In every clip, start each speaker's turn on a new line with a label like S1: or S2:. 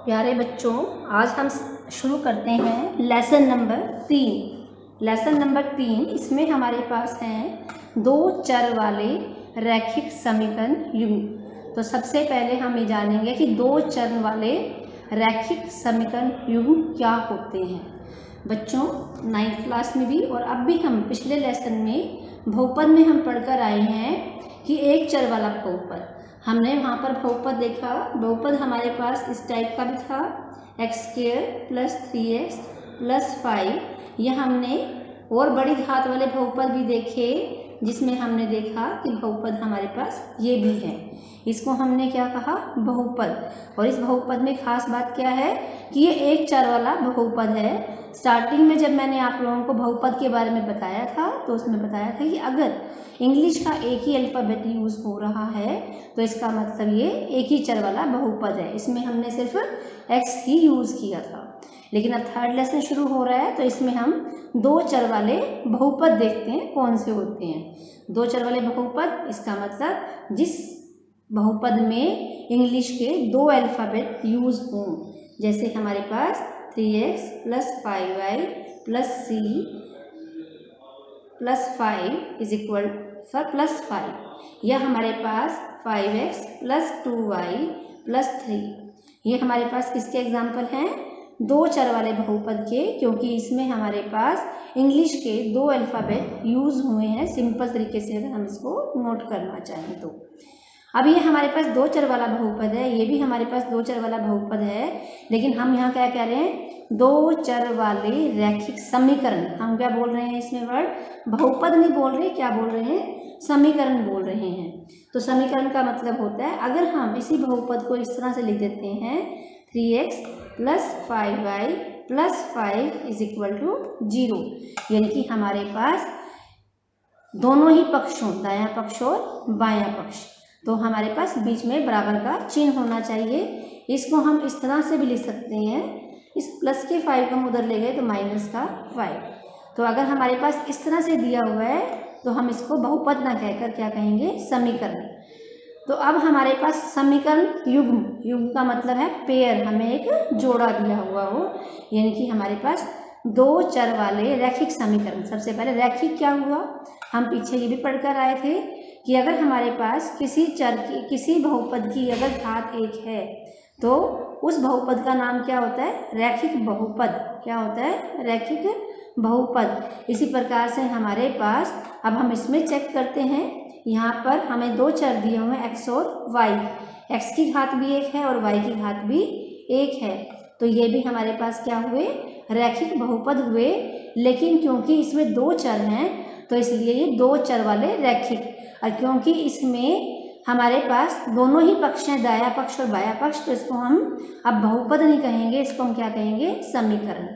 S1: प्यारे बच्चों, आज हम शुरू करते हैं लेसन नंबर 3। लेसन नंबर 3 इसमें हमारे पास हैं दो चर वाले रैखिक समीकरण युग्म। तो सबसे पहले हम ये जानेंगे कि दो चर वाले रैखिक समीकरण युग्म क्या होते हैं। बच्चों, 9th क्लास में भी और अब भी हम पिछले लेसन में बहुपद में हम पढ़कर आए हैं कि एक चर वाला बहुपद, हमने वहाँ पर बहुपद देखा। बहुपद हमारे पास इस टाइप का भी था, x² + 3x + 5। यह हमने और बड़ी घात वाले बहुपद भी देखे, जिसमें हमने देखा कि बहुपद हमारे पास ये भी है। इसको हमने क्या कहा, बहुपद। और इस बहुपद में खास बात क्या है कि ये एक चर वाला बहुपद है। स्टार्टिंग में जब मैंने आप लोगों को बहुपद के बारे में बताया था तो उसमें बताया था कि अगर इंग्लिश का एक ही अल्फ़ाबेट यूज़ हो रहा है तो इसका मतलब ये एक ही चर वाला बहुपद है। इसमें हमने सिर्फ x ही यूज़ किया था। लेकिन अब थर्ड लेसन शुरू हो रहा है तो इसमें हम दो चर वाले बहुपद देखते हैं कौन से होते हैं। दो चर वाले बहुपद, इसका मतलब जिस बहुपद में इंग्लिश के दो अल्फ़ाबेट यूज़ हों। जैसे हमारे पास 3x + 5y + c + 5 = +5, या हमारे पास 5x + 2y + 3। ये हमारे पास किसके एग्जाम्पल हैं, दो चर वाले बहुपद के, क्योंकि इसमें हमारे पास इंग्लिश के दो अल्फ़ाबेट यूज़ हुए हैं। सिंपल तरीके से अगर हम इसको नोट करना चाहें तो अब ये हमारे पास दो चर वाला बहुपद है, ये भी हमारे पास दो चर वाला बहुपद है। लेकिन हम यहाँ क्या कह रहे हैं, दो चर वाले रैखिक समीकरण। हम क्या बोल रहे हैं इसमें वर्ड, बहुपद नहीं बोल रहे, क्या बोल रहे हैं, समीकरण बोल रहे हैं। तो समीकरण का मतलब होता है, अगर हम इसी बहुपद को इस तरह से लिख देते हैं 3x + 5y + 5 = 0, यानी कि हमारे पास दोनों ही पक्षों, दायां पक्ष और बायां पक्ष, तो हमारे पास बीच में बराबर का चिन्ह होना चाहिए। इसको हम इस तरह से भी लिख सकते हैं, इस प्लस के 5 को हम उधर ले गए तो माइनस का 5। तो अगर हमारे पास इस तरह से दिया हुआ है तो हम इसको बहुपद ना कहकर क्या कहेंगे, समीकरण। तो अब हमारे पास समीकरण युग्म, युग्म का मतलब है पेयर, हमें एक जोड़ा दिया हुआ हो, यानी कि हमारे पास दो चर वाले रैखिक समीकरण। सबसे पहले रैखिक क्या हुआ, हम पीछे ये भी पढ़कर आए थे कि अगर हमारे पास किसी चर की, किसी बहुपद की अगर घात 1 है तो उस बहुपद का नाम क्या होता है, रैखिक बहुपद। क्या होता है, रैखिक बहुपद। इसी प्रकार से हमारे पास, अब हम इसमें चेक करते हैं, यहाँ पर हमें दो चर दिए हुए हैं x और y। x की घात भी 1 है और y की घात भी 1 है, तो ये भी हमारे पास क्या हुए, रैखिक बहुपद हुए। लेकिन क्योंकि इसमें दो चर हैं तो इसलिए ये दो चर वाले रैखिक, और क्योंकि इसमें हमारे पास दोनों ही पक्ष हैं, दायां पक्ष और बायां पक्ष, तो इसको हम अब बहुपद नहीं कहेंगे, इसको हम क्या कहेंगे, समीकरण।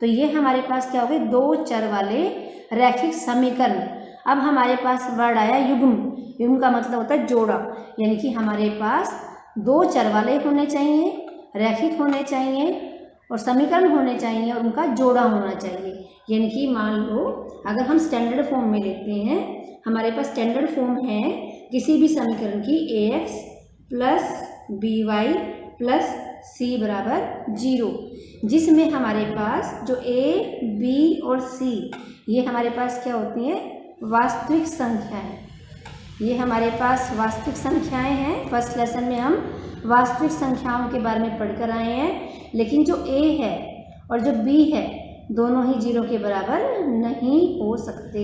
S1: तो ये हमारे पास क्या हो गए, दो चर वाले रैखिक समीकरण। अब हमारे पास वर्ड आया युग्म। युग्म का मतलब होता है जोड़ा, यानी कि हमारे पास दो चर वाले होने चाहिए, रैखिक होने चाहिए और समीकरण होने चाहिए और उनका जोड़ा होना चाहिए। यानी कि मान लो अगर हम स्टैंडर्ड फॉर्म में लेते हैं, हमारे पास स्टैंडर्ड फॉर्म है किसी भी समीकरण की ax + by + c = 0, जिसमें हमारे पास जो a, b और c ये हमारे पास क्या होती हैं, वास्तविक संख्याएं। ये हमारे पास वास्तविक संख्याएं हैं। फर्स्ट लेसन में हम वास्तविक संख्याओं के बारे में पढ़कर आए हैं। लेकिन जो a है और जो b है दोनों ही 0 के बराबर नहीं हो सकते।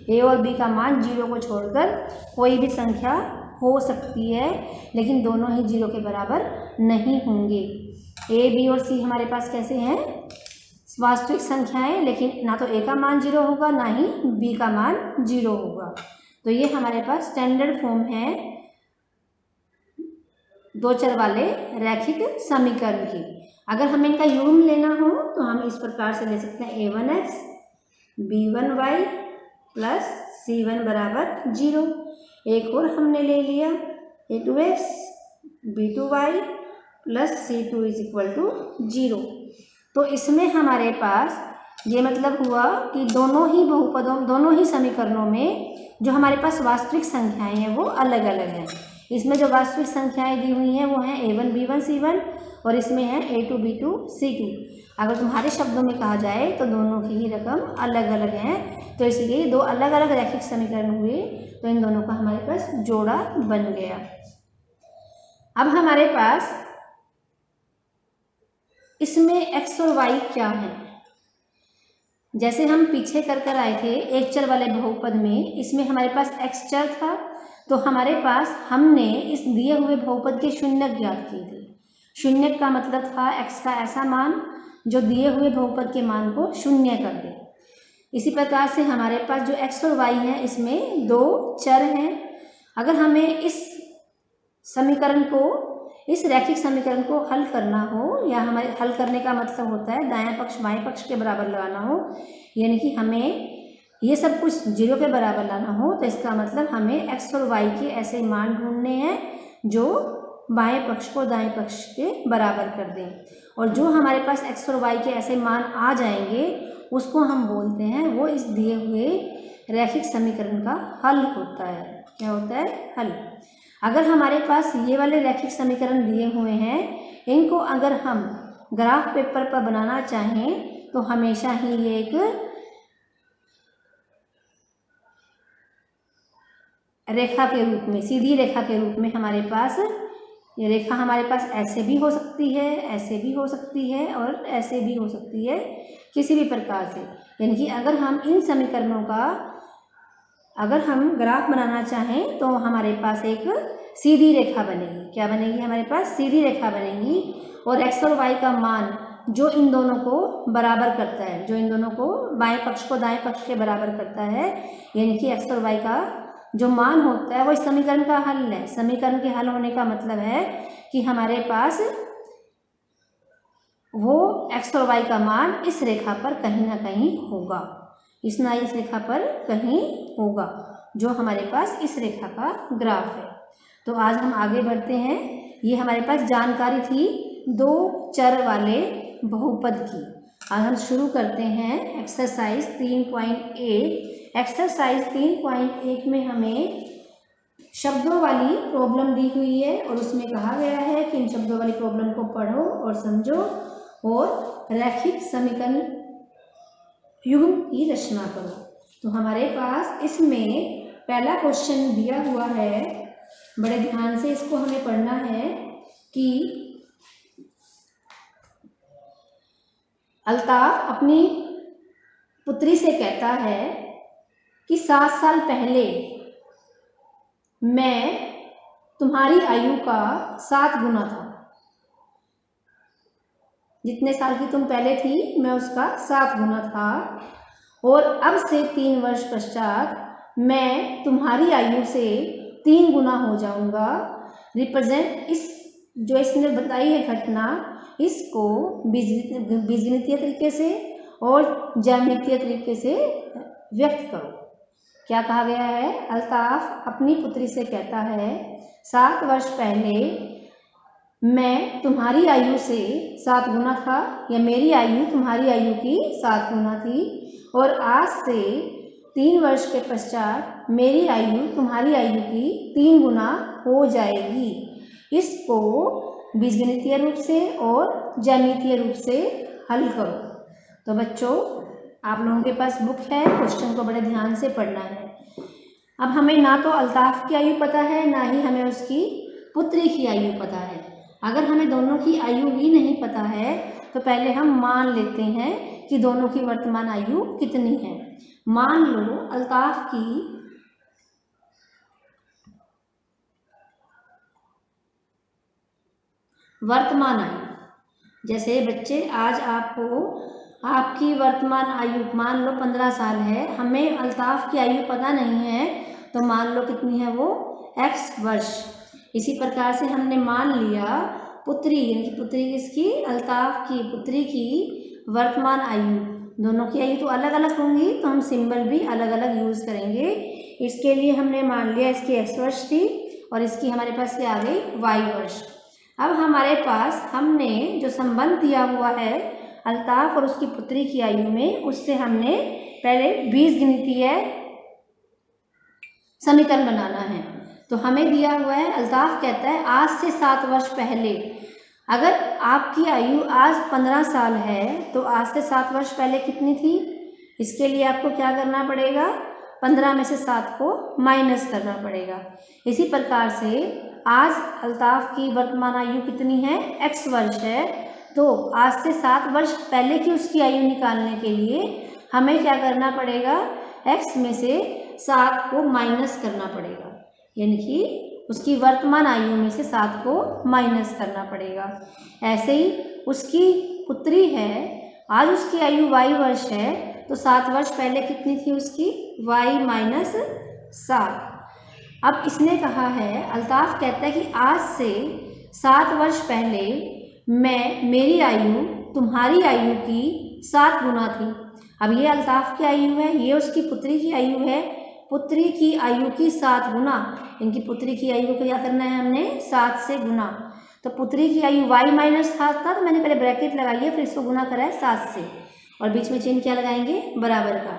S1: a और b का मान 0 को छोड़कर कोई भी संख्या हो सकती है, लेकिन दोनों ही 0 के बराबर नहीं होंगे। a, b और c हमारे पास कैसे हैं, वास्तविक संख्याएं, लेकिन ना तो a का मान 0 होगा ना ही b का मान 0 होगा। तो ये हमारे पास स्टैंडर्ड फॉर्म है दो चर वाले रैखिक समीकरण की। अगर हमें इनका युग्म लेना हो तो हम इस प्रकार से ले सकते हैं, a1x b1y + c1 = 0। एक और हमने ले लिया a2x b2y + c2 = 0। तो इसमें हमारे पास ये मतलब हुआ कि दोनों ही बहुपदों, दोनों ही समीकरणों में जो हमारे पास वास्तविक संख्याएं हैं वो अलग अलग हैं। इसमें जो वास्तविक संख्याएं दी हुई हैं वो हैं a1 b1 c1, और इसमें है A2 B2 C2। अगर तुम्हारे शब्दों में कहा जाए तो दोनों की ही रकम अलग अलग हैं, तो इसलिए दो अलग अलग रैखिक समीकरण हुए, तो इन दोनों का हमारे पास जोड़ा बन गया। अब हमारे पास इसमें x और y क्या है। जैसे हम पीछे कर आए थे एक चर वाले बहुपद में, इसमें हमारे पास x चर था, तो हमारे पास हमने इस दिए हुए बहुपद के शून्यक ज्ञात किए थे। शून्यक का मतलब था x का ऐसा मान जो दिए हुए बहुपद के मान को शून्य कर दे। इसी प्रकार से हमारे पास जो x और y है इसमें दो चर हैं। अगर हमें इस समीकरण को, इस रैखिक समीकरण को हल करना हो, या हमारे हल करने का मतलब होता है दायां पक्ष बाएं पक्ष के बराबर लगाना हो, यानी कि हमें ये सब कुछ 0 के बराबर लाना हो, तो इसका मतलब हमें x और y के ऐसे मान ढूंढने हैं जो बाएं पक्ष को दाएं पक्ष के बराबर कर दें। और जो हमारे पास x और y के ऐसे मान आ जाएंगे उसको हम बोलते हैं, वो इस दिए हुए रैखिक समीकरण का हल होता है। क्या होता है? हल। अगर हमारे पास ये वाले रैखिक समीकरण दिए हुए हैं, इनको अगर हम ग्राफ पेपर पर बनाना चाहें तो हमेशा ही ये एक रेखा के रूप में, सीधी रेखा के रूप में हमारे पास, ये रेखा हमारे पास ऐसे भी हो सकती है, ऐसे भी हो सकती है और ऐसे भी हो सकती है, किसी भी प्रकार से। यानी कि अगर हम इन समीकरणों का अगर हम ग्राफ बनाना चाहें तो हमारे पास एक सीधी रेखा बनेगी। क्या बनेगी? हमारे पास सीधी रेखा बनेगी, और x और y का मान जो इन दोनों को बराबर करता है, जो इन दोनों को बाएं पक्ष को दाएं पक्ष के बराबर करता है, यानी कि x और y का जो मान होता है वो इस समीकरण का हल है। समीकरण के हल होने का मतलब है कि हमारे पास वो x और y का मान इस रेखा पर कहीं ना कहीं होगा, इस रेखा पर कहीं होगा, जो हमारे पास इस रेखा का ग्राफ है। तो आज हम आगे बढ़ते हैं। ये हमारे पास जानकारी थी दो चर वाले बहुपद की। आज हम शुरू करते हैं एक्सरसाइज 3.8। एक्सरसाइज 3.8 में हमें शब्दों वाली प्रॉब्लम दी हुई है, और उसमें कहा गया है कि इन शब्दों वाली प्रॉब्लम को पढ़ो और समझो और रैखिक समीकरण युग्म की रचना करो। तो हमारे पास इसमें पहला क्वेश्चन दिया हुआ है, बड़े ध्यान से इसको हमें पढ़ना है कि अल्ताफ अपनी पुत्री से कहता है कि 7 साल पहले मैं तुम्हारी आयु का 7 गुना था। जितने साल की तुम पहले थी मैं उसका 7 गुना था, और अब से 3 वर्ष पश्चात मैं तुम्हारी आयु से 3 गुना हो जाऊंगा। रिप्रेजेंट, इस जो इसने बताई है घटना, इसको बीजगणितीय तरीके से और ज्यामितीय तरीके से व्यक्त करो। क्या कहा गया है? अल्ताफ अपनी पुत्री से कहता है 7 वर्ष पहले मैं तुम्हारी आयु से 7 गुना था, या मेरी आयु तुम्हारी आयु की 7 गुना थी, और आज से 3 वर्ष के पश्चात मेरी आयु तुम्हारी आयु की 3 गुना हो जाएगी। इसको बीजगणितीय रूप से और ज्यामितीय रूप से हल करो। तो बच्चों, आप लोगों के पास बुक है, क्वेश्चन को बड़े ध्यान से पढ़ना है। अब हमें ना तो अल्ताफ की आयु पता है, ना ही हमें उसकी पुत्री की आयु पता है। अगर हमें दोनों की आयु ही नहीं पता है तो पहले हम मान लेते हैं कि दोनों की वर्तमान आयु कितनी है। मान लो अल्ताफ की वर्तमान आयु, जैसे बच्चे आज आपको आपकी वर्तमान आयु मान लो 15 साल है, हमें अल्ताफ की आयु पता नहीं है, तो मान लो कितनी है वो x वर्ष। इसी प्रकार से हमने मान लिया पुत्री, यानी कि पुत्री किसकी? अल्ताफ की पुत्री की वर्तमान आयु। दोनों की आयु तो अलग अलग होंगी, तो हम सिंबल भी अलग अलग यूज करेंगे। इसके लिए हमने मान लिया इसकी x वर्ष थी और इसकी हमारे पास क्या आ गई? y वर्ष। अब हमारे पास हमने जो संबंध दिया हुआ है अल्ताफ और उसकी पुत्री की आयु में, उससे हमने पहले बीजगणितीय समीकरण बनाना है। तो हमें दिया हुआ है, अल्ताफ कहता है आज से 7 वर्ष पहले, अगर आपकी आयु आज 15 साल है तो आज से 7 वर्ष पहले कितनी थी? इसके लिए आपको क्या करना पड़ेगा? 15 में से 7 को माइनस करना पड़ेगा। इसी प्रकार से आज अल्ताफ की वर्तमान आयु कितनी है? x वर्ष है। तो आज से 7 वर्ष पहले की उसकी आयु निकालने के लिए हमें क्या करना पड़ेगा? x में से 7 को माइनस करना पड़ेगा, यानी कि उसकी वर्तमान आयु में से 7 को माइनस करना पड़ेगा। ऐसे ही उसकी पुत्री है, आज उसकी आयु y वर्ष है, तो 7 वर्ष पहले कितनी थी उसकी? y minus 7। अब इसने कहा है, अल्ताफ कहता है कि आज से 7 वर्ष पहले मेरी आयु तुम्हारी आयु की 7 गुना थी। अब ये अल्ताफ की आयु है, ये उसकी पुत्री की आयु है। पुत्री की आयु की 7 गुना, इनकी पुत्री की आयु को क्या करना है हमने? 7 से गुना। तो पुत्री की आयु y माइनस 7 था, तो मैंने पहले ब्रैकेट लगाई है, फिर इसको गुना करा है 7 से, और बीच में चिन्ह क्या लगाएंगे? बराबर का।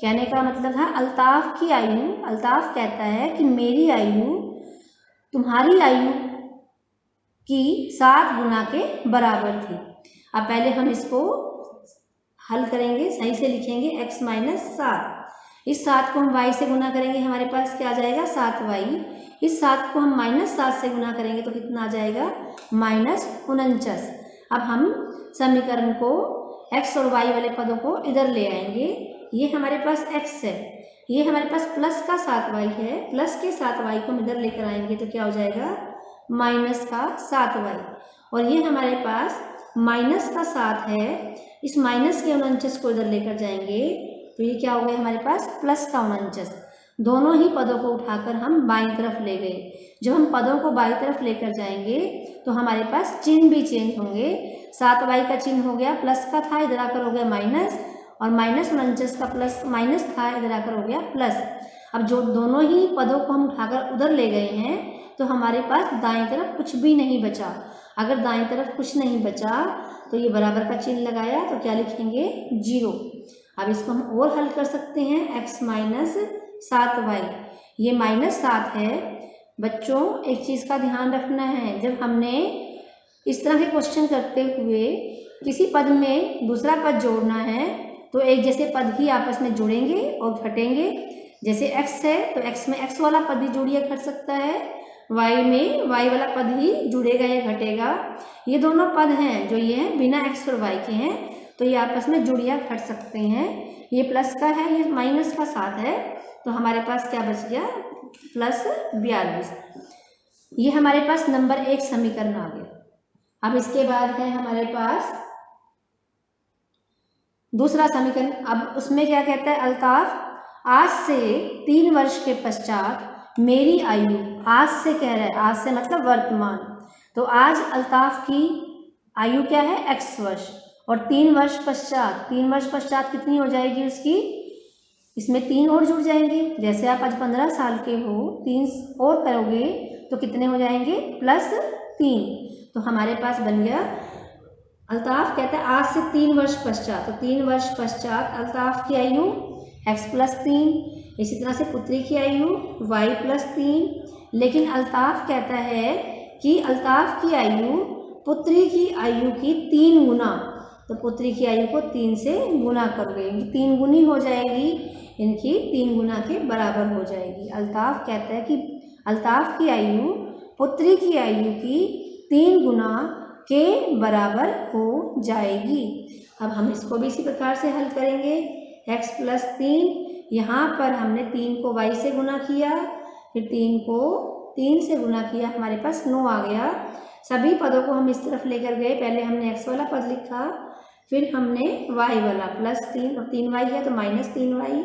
S1: कहने का मतलब था अल्ताफ की आयु, अल्ताफ कहता है कि मेरी आयु तुम्हारी आयु की 7 गुना के बराबर थी। अब पहले हम इसको हल करेंगे, सही से लिखेंगे x माइनस 7। इस 7 को हम y से गुना करेंगे, हमारे पास क्या आ जाएगा? 7y। इस 7 को हम माइनस 7 से गुना करेंगे तो कितना आ जाएगा? माइनस 49। अब हम समीकरण को x और y वाले पदों को इधर ले आएंगे। ये हमारे पास x है, ये हमारे पास प्लस का 7y है, प्लस के 7y को हम इधर लेकर आएंगे तो क्या हो जाएगा? माइनस का 7y। और ये हमारे पास माइनस का 7 है, इस माइनस के 49 को इधर लेकर जाएंगे तो ये क्या हो गया हमारे पास? प्लस का 49। दोनों ही पदों को उठाकर हम बाईं तरफ ले गए। जब हम पदों को बाईं तरफ लेकर जाएंगे तो हमारे पास चिन्ह भी चेंज होंगे। 7y का चिन्ह हो गया, प्लस का था, इधर आकर हो गया माइनस, और माइनस 49 का प्लस माइनस था, इधर आकर हो गया प्लस। अब जो दोनों ही पदों को हम उठाकर उधर ले गए हैं तो हमारे पास दाईं तरफ कुछ भी नहीं बचा। अगर दाईं तरफ कुछ नहीं बचा तो ये बराबर का चिन्ह लगाया तो क्या लिखेंगे? 0। अब इसको हम और हल कर सकते हैं, x माइनस 7y। ये माइनस 7 है। बच्चों एक चीज़ का ध्यान रखना है, जब हमने इस तरह के क्वेश्चन करते हुए किसी पद में दूसरा पद जोड़ना है तो एक जैसे पद ही आपस में जुड़ेंगे और घटेंगे। जैसे x है तो x में x वाला पद ही जुड़िए घट सकता है, y में y वाला पद ही जुड़ेगा या घटेगा। ये दोनों पद हैं जो ये हैं बिना x और y के हैं, तो ये आपस में जुड़ या घट सकते हैं। ये प्लस का है, ये माइनस का 7 है, तो हमारे पास क्या बच गया? प्लस 42। ये हमारे पास नंबर 1 समीकरण आ गया। अब इसके बाद है हमारे पास दूसरा समीकरण। अब उसमें क्या कहता है? अल्ताफ आज से 3 वर्ष के पश्चात मेरी आयु, आज से कह रहा है, आज से मतलब वर्तमान, तो आज अल्ताफ की आयु क्या है? x वर्ष, और 3 वर्ष पश्चात, 3 वर्ष पश्चात कितनी हो जाएगी उसकी? इसमें 3 और जुड़ जाएंगे। जैसे आप आज 15 साल के हो, 3 और करोगे तो कितने हो जाएंगे? प्लस 3। तो हमारे पास बन गया, अल्ताफ कहता है आज से 3 वर्ष पश्चात, तो 3 वर्ष पश्चात अल्ताफ की आयु x प्लस 3। इसी तरह से पुत्री की आयु y प्लस 3। लेकिन अल्ताफ कहता है कि अल्ताफ की आयु पुत्री की आयु की 3 गुना, तो पुत्री की आयु को 3 से गुना करोगे, 3 गुनी हो जाएगी, इनकी 3 गुना के बराबर हो जाएगी। अल्ताफ कहता है कि अल्ताफ की आयु पुत्री की आयु की 3 गुना के बराबर हो जाएगी। अब हम इसको भी इसी प्रकार से हल करेंगे। x प्लस 3, यहाँ पर हमने 3 को y से गुना किया, फिर 3 को 3 से गुना किया, हमारे पास 9 आ गया। सभी पदों को हम इस तरफ लेकर गए, पहले हमने x वाला पद लिखा, फिर हमने y वाला प्लस 3, और 3y है तो माइनस 3y,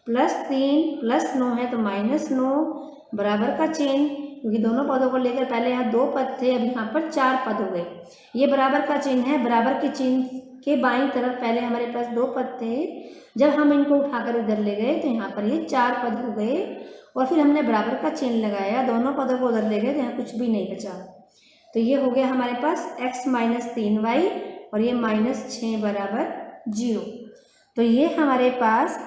S1: प्लस 3 प्लस 9 है तो माइनस 9, बराबर का चिन्ह, क्योंकि दोनों पदों को लेकर पहले यहाँ 2 पद थे, अब यहाँ पर 4 पद हो गए। ये बराबर का चिन्ह है, बराबर के चिन्ह के बाईं तरफ पहले हमारे पास 2 पद थे, जब हम इनको उठाकर इधर ले गए तो यहाँ पर ये 4 पद हो गए, और फिर हमने बराबर का चिन्ह लगाया, दोनों पदों को उधर ले गए तो यहाँ कुछ भी नहीं बचा। तो ये हो गया हमारे पास x माइनस 3y, और ये माइनस 6 बराबर 0। तो ये हमारे पास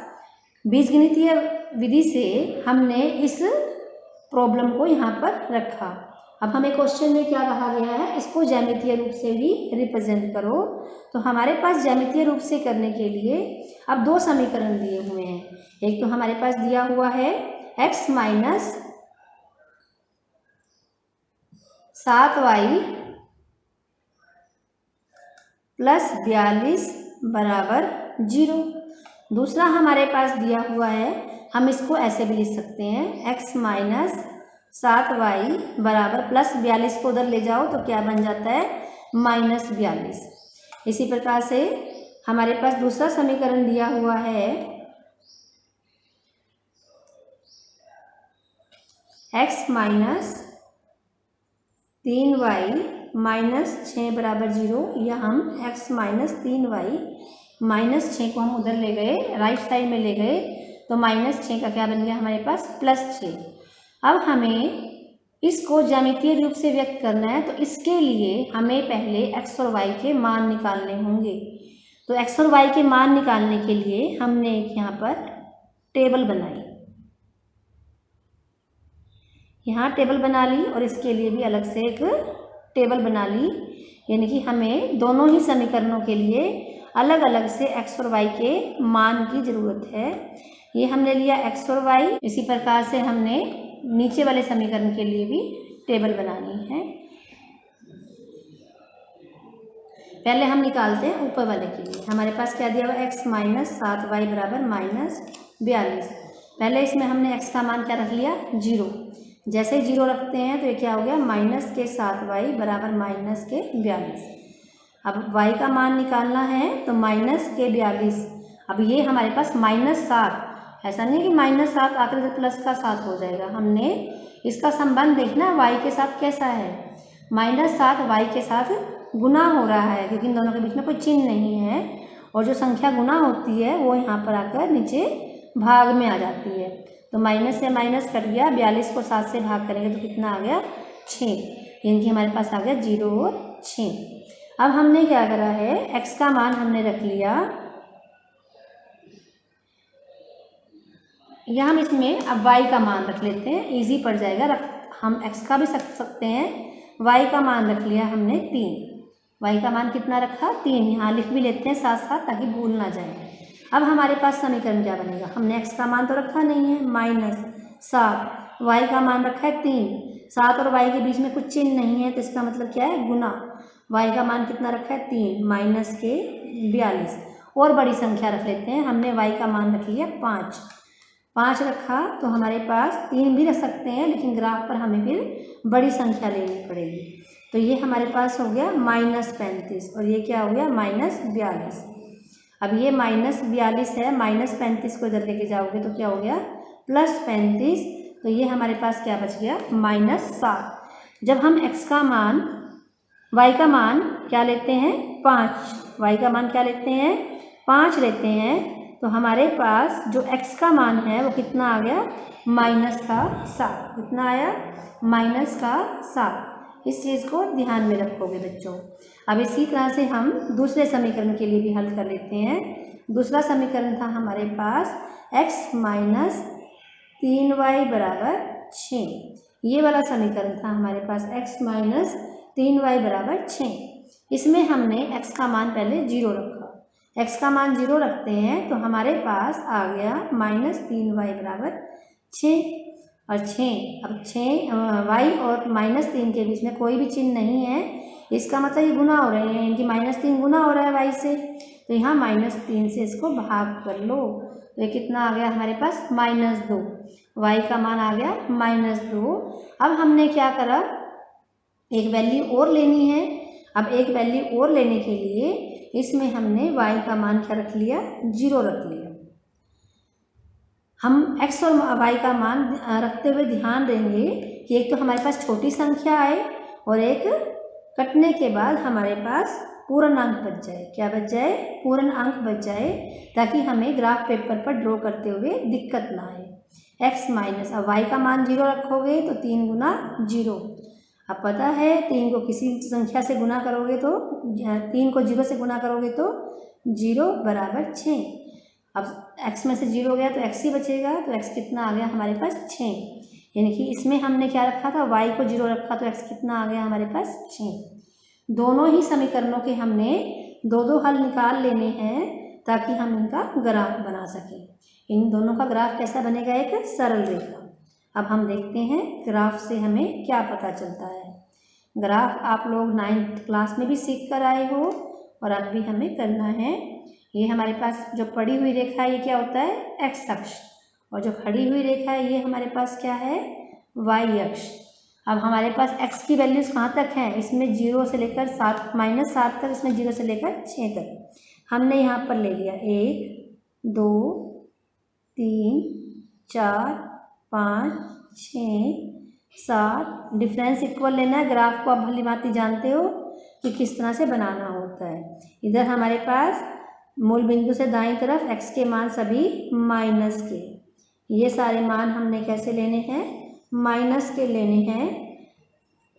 S1: बीजगणितीय विधि से हमने इस प्रॉब्लम को यहाँ पर रखा। अब हमें क्वेश्चन में क्या कहा गया है, इसको ज्यामितीय रूप से भी रिप्रेजेंट करो। तो हमारे पास ज्यामितीय रूप से करने के लिए अब दो समीकरण दिए हुए हैं। एक तो हमारे पास दिया हुआ है x माइनस 7y प्लस 42 बराबर 0। दूसरा हमारे पास दिया हुआ है, हम इसको ऐसे भी लिख सकते हैं, x माइनस 7y बराबर प्लस 42 को उधर ले जाओ तो क्या बन जाता है, माइनस 42। इसी प्रकार से हमारे पास दूसरा समीकरण दिया हुआ है x माइनस 3y माइनस 6 बराबर 0, या हम x माइनस 3y माइनस 6 को हम उधर ले गए, राइट साइड में ले गए, तो माइनस 6 का क्या बन गया हमारे पास, प्लस 6। अब हमें इसको ज्यामितीय रूप से व्यक्त करना है, तो इसके लिए हमें पहले x और y के मान निकालने होंगे। तो x और y के मान निकालने के लिए हमने एक यहाँ पर टेबल बनाई, यहाँ टेबल बना ली, और इसके लिए भी अलग से एक टेबल बना ली। यानी कि हमें दोनों ही समीकरणों के लिए अलग अलग से x और y के मान की ज़रूरत है। ये हमने लिया x और y। इसी प्रकार से हमने नीचे वाले समीकरण के लिए भी टेबल बनानी है। पहले हम निकालते हैं ऊपर वाले के लिए। हमारे पास क्या दिया हुआ, x माइनस 7y बराबर माइनस 42। पहले इसमें हमने x का मान क्या रख लिया, 0। जैसे ही 0 रखते हैं तो ये क्या हो गया, माइनस के 7y बराबर माइनस के 42। अब y का मान निकालना है, तो माइनस के 42। अब ये हमारे पास माइनस 7, ऐसा नहीं कि माइनस 7 आकर से प्लस का 7 हो जाएगा। हमने इसका संबंध देखना y के साथ कैसा है, माइनस 7 y के साथ गुना हो रहा है, क्योंकि इन दोनों के बीच में कोई चिन्ह नहीं है, और जो संख्या गुना होती है वो यहाँ पर आकर नीचे भाग में आ जाती है। तो माइनस से माइनस कट गया, 42 को 7 से भाग करेंगे तो कितना आ गया, 6। यानी कि हमारे पास आ गया 0 और 6। अब हमने क्या करा है, x का मान हमने रख लिया, या हम इसमें अब y का मान रख लेते हैं, इजी पड़ जाएगा। हम x का भी रख सकते हैं, y का मान रख लिया हमने 3। y का मान कितना रखा, 3। यहाँ लिख भी लेते हैं साथ साथ ताकि भूल ना जाए। अब हमारे पास समीकरण क्या बनेगा, हमने x का मान तो रखा नहीं है, माइनस 7, y का मान रखा है 3। 7 और y के बीच में कुछ चिन्ह नहीं है, तो इसका मतलब क्या है, गुना। y का मान कितना रखा है, 3, माइनस के 42। और बड़ी संख्या रख लेते हैं, हमने y का मान रख लिया 5 रखा, तो हमारे पास 3 भी रख सकते हैं, लेकिन ग्राफ पर हमें फिर बड़ी संख्या लेनी पड़ेगी। तो ये हमारे पास हो गया माइनस 35, और ये क्या हो गया, माइनस 42। अब ये माइनस 42 है, माइनस 35 को इधर लेके जाओगे तो क्या हो गया, प्लस 35। तो ये हमारे पास क्या बच गया, माइनस 7। जब हम x का मान, y का मान क्या लेते हैं, 5, y का मान क्या लेते हैं, 5 लेते हैं, तो हमारे पास जो x का मान है वो कितना आ गया, माइनस का 7। कितना आया, माइनस का 7। इस चीज़ को ध्यान में रखोगे बच्चों। अब इसी तरह से हम दूसरे समीकरण के लिए भी हल कर लेते हैं। दूसरा समीकरण था हमारे पास x माइनस 3y बराबर 6। ये वाला समीकरण था हमारे पास, x माइनस 3y बराबर 6। इसमें हमने x का मान पहले 0 रखा, x का मान 0 रखते हैं तो हमारे पास आ गया माइनस 3y बराबर 6 और 6। अब 6 y और माइनस 3 के बीच में कोई भी चिन्ह नहीं है, इसका मतलब ये गुना हो रहे हैं, इनकी माइनस 3 गुना हो रहा है y से, तो यहाँ माइनस 3 से इसको भाग कर लो। तो ये कितना आ गया हमारे पास, माइनस 2। y का मान आ गया माइनस 2। अब हमने क्या करा, एक वैल्यू और लेनी है। अब एक वैल्यू और लेने के लिए इसमें हमने y का मान क्या रख लिया, 0 रख लिया। हम x और y का मान रखते हुए ध्यान देंगे कि एक तो हमारे पास छोटी संख्या आए और एक कटने के बाद हमारे पास पूर्ण अंक बच जाए। क्या बच जाए, पूर्ण अंक बच जाए, ताकि हमें ग्राफ पेपर पर ड्रॉ करते हुए दिक्कत ना आए। x माइनस, अब y का मान 0 रखोगे तो 3 गुना 0। अब पता है 3 को किसी संख्या से गुना करोगे तो 3 को 0 से गुना करोगे तो 0 बराबर 6। अब x में से 0 गया तो x ही बचेगा, तो x कितना आ गया हमारे पास, 6। यानी कि इसमें हमने क्या रखा था, y को 0 रखा, तो x कितना आ गया हमारे पास 6। दोनों ही समीकरणों के हमने दो दो हल निकाल लेने हैं ताकि हम इनका ग्राफ बना सकें। इन दोनों का ग्राफ कैसा बनेगा, एक सरल रेखा। अब हम देखते हैं ग्राफ से हमें क्या पता चलता है। ग्राफ आप लोग 9th क्लास में भी सीख कर आए हो और अब भी हमें करना है। ये हमारे पास जो पड़ी हुई रेखा है ये क्या होता है, x अक्ष, और जो खड़ी हुई रेखा है ये हमारे पास क्या है, y अक्ष। अब हमारे पास x की वैल्यूज़ कहाँ तक हैं, इसमें 0 से लेकर 7 -7 तक, इसमें 0 से लेकर 6 तक हमने यहाँ पर ले लिया 1 2 3 4 5 6 7। डिफरेंस इक्वल लेना है। ग्राफ को आप भली भांति जानते हो कि किस तरह से बनाना होता है। इधर हमारे पास मूल बिंदु से दाईं तरफ x के मान सभी माइनस के, ये सारे मान हमने कैसे लेने हैं, माइनस के लेने हैं।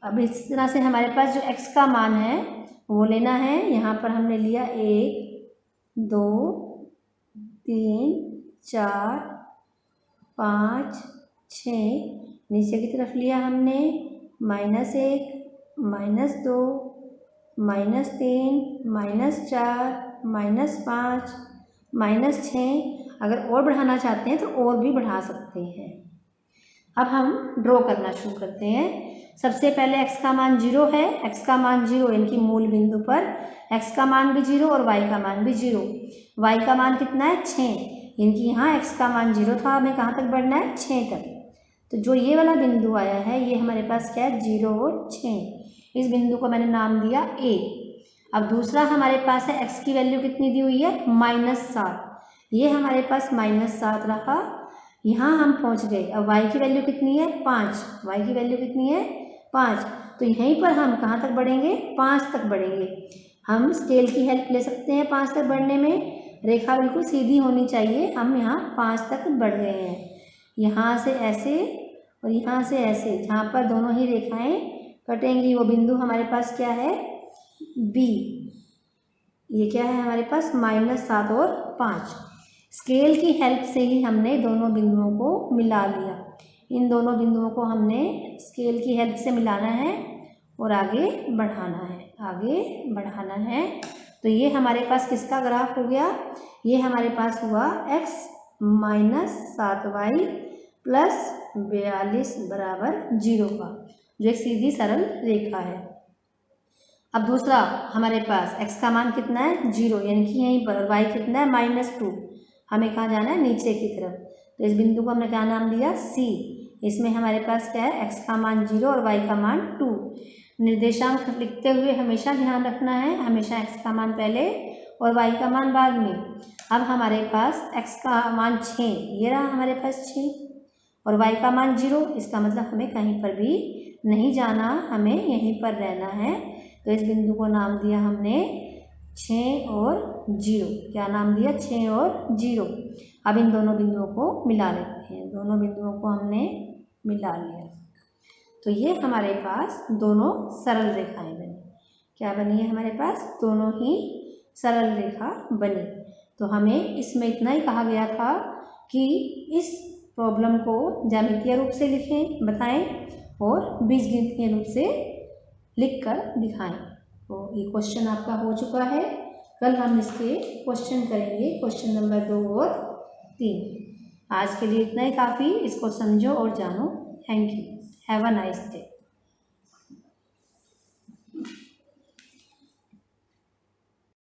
S1: अब इस तरह से हमारे पास जो x का मान है वो लेना है। यहाँ पर हमने लिया 1 2 3 4 5 6, नीचे की तरफ लिया हमने -1 -2 -3 -4 -5 -6। अगर और बढ़ाना चाहते हैं तो और भी बढ़ा सकते हैं। अब हम ड्रॉ करना शुरू करते हैं। सबसे पहले x का मान 0 है, x का मान 0 इनकी मूल बिंदु पर x का मान भी 0 और y का मान भी 0। y का मान कितना है, 6, इनकी यहाँ x का मान 0 था, हमें कहाँ तक बढ़ना है, 6 तक। तो जो ये वाला बिंदु आया है ये हमारे पास क्या है, 0 और 6। इस बिंदु को मैंने नाम दिया a। अब दूसरा हमारे पास है x की वैल्यू कितनी दी हुई है, -7, ये हमारे पास -7 रहा, यहाँ हम पहुँच गए। अब y की वैल्यू कितनी है, 5, y की वैल्यू कितनी है, 5। तो यहीं पर हम कहाँ तक बढ़ेंगे, 5 तक बढ़ेंगे। हम स्केल की हेल्प ले सकते हैं 5 तक बढ़ने में। रेखा बिल्कुल सीधी होनी चाहिए, हम यहाँ 5 तक बढ़ गए हैं। यहाँ से ऐसे और यहाँ से ऐसे, जहाँ पर दोनों ही रेखाएं कटेंगी वो बिंदु हमारे पास क्या है, B। ये क्या है हमारे पास, -7 और 5। स्केल की हेल्प से ही हमने दोनों बिंदुओं को मिला लिया। इन दोनों बिंदुओं को हमने स्केल की हेल्प से मिलाना है और आगे बढ़ाना है, आगे बढ़ाना है। तो ये हमारे पास किसका ग्राफ हो गया, ये हमारे पास हुआ x -7y + 42 = 0 का, जो एक सीधी सरल रेखा है। अब दूसरा हमारे पास x का मान कितना है, 0, यानी कि यहीं पर, और y कितना है, -2। हमें कहाँ जाना है, नीचे की तरफ। तो इस बिंदु को हमने क्या नाम दिया, C। इसमें हमारे पास क्या है, x का मान 0 और y का मान 2। निर्देशांक लिखते हुए हमेशा ध्यान रखना है, हमेशा x का मान पहले और y का मान बाद में। अब हमारे पास x का मान 6, ये रहा हमारे पास 6, और y का मान 0। इसका मतलब हमें कहीं पर भी नहीं जाना, हमें यहीं पर रहना है। तो इस बिंदु को नाम दिया हमने 6 और 0। क्या नाम दिया, 6 और 0। अब इन दोनों बिंदुओं को मिला लेते हैं। दोनों बिंदुओं को हमने मिला लिया तो ये हमारे पास दोनों सरल रेखाएं बनी। क्या बनी है हमारे पास, दोनों ही सरल रेखा बनी। तो हमें इसमें इतना ही कहा गया था कि इस प्रॉब्लम को ज्यामितीय रूप से लिखें, बताएं, और बीजगणितीय रूप से लिखकर दिखाएं। तो ये क्वेश्चन आपका हो चुका है। कल हम इसके क्वेश्चन करेंगे, क्वेश्चन नंबर 2 और 3। आज के लिए इतना ही काफ़ी। इसको समझो और जानो। Thank you. Have a nice day.